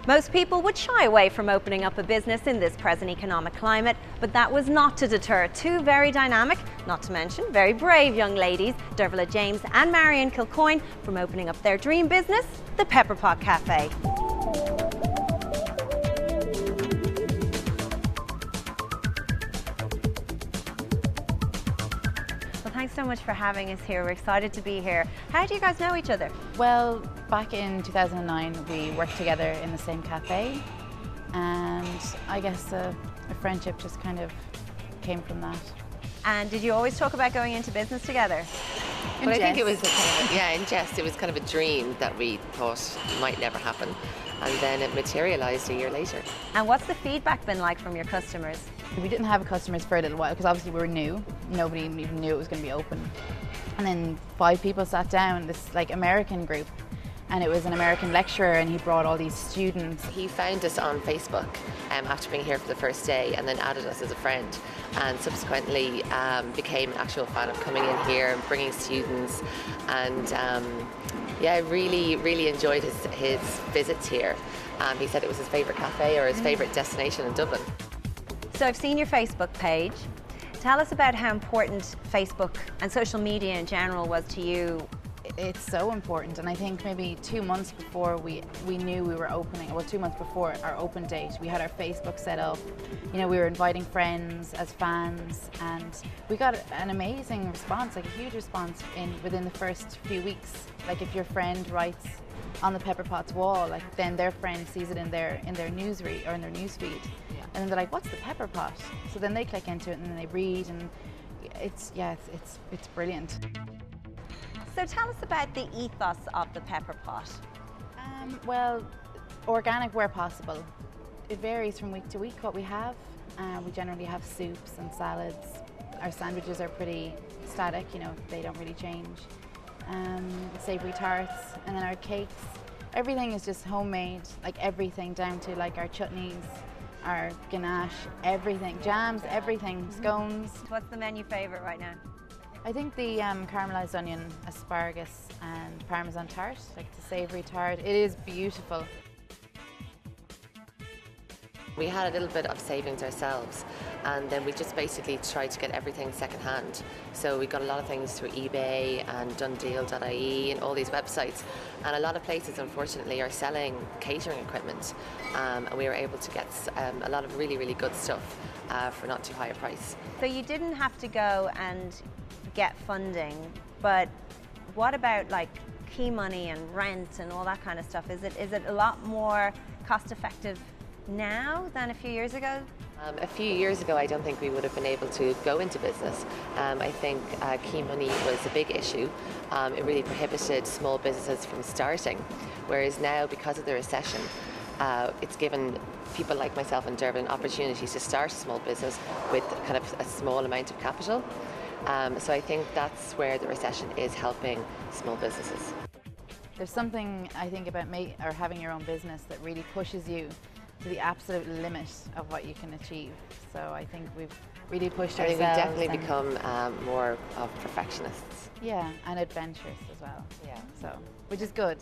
Most people would shy away from opening up a business in this present economic climate, but that was not to deter two very dynamic, not to mention very brave young ladies, Dervla James and Marian Kilcoyne, from opening up their dream business, the Pepper Pot Cafe. Thanks so much for having us here. We're excited to be here. How do you guys know each other? Well, back in 2009 we worked together in the same cafe, and I guess a friendship just kind of came from that. And did you always talk about going into business together? But I think it was in jest, it was kind of a dream that we thought might never happen, and then it materialised a year later. And what's the feedback been like from your customers? We didn't have customers for a little while because obviously we were new. Nobody even knew it was going to be open. And then 5 people sat down, this like American group, and it was an American lecturer, and he brought all these students. He found us on Facebook after being here for the first day, and then added us as a friend, and subsequently became an actual fan of coming in here and bringing students, and yeah, really enjoyed his visits here. He said it was his favourite cafe or his favourite destination in Dublin. So I've seen your Facebook page. Tell us about how important Facebook and social media in general was to you. It's so important, and I think maybe 2 months before we knew we were opening, well 2 months before our open date, we had our Facebook set up. You know, we were inviting friends as fans, and we got an amazing response, like a huge response within the first few weeks. Like if your friend writes on the Pepper Pot's wall, like then their friend sees it in their newsread or in their newsfeed, and then they're like, "What's the Pepper Pot?" So then they click into it and then they read, and it's brilliant. So tell us about the ethos of the Pepper Pot. Well, organic where possible. It varies from week to week what we have. We generally have soups and salads. Our sandwiches are pretty static, you know, they don't really change. Savoury tarts, and then our cakes. Everything is just homemade, like everything down to like our chutneys, our ganache, everything, jams, everything, scones. What's the menu favourite right now? I think the caramelised onion, asparagus and parmesan tart, like the savoury tart. It is beautiful. We had a little bit of savings ourselves, and then we just basically tried to get everything second-hand. So we got a lot of things through eBay and donedeal.ie and all these websites, and a lot of places unfortunately are selling catering equipment, and we were able to get a lot of really good stuff for not too high a price. So you didn't have to go and get funding, but what about like key money and rent and all that kind of stuff? Is it a lot more cost effective now than a few years ago? A few years ago I don't think we would have been able to go into business. I think key money was a big issue. It really prohibited small businesses from starting, whereas now, because of the recession, it's given people like myself and Dervla an opportunity to start a small business with kind of a small amount of capital. So I think that's where the recession is helping small businesses. There's something I think about having your own business that really pushes you to the absolute limit of what you can achieve. So I think we've really pushed ourselves. I think we've definitely become more of perfectionists. Yeah, and adventurous as well. Yeah. So, which is good.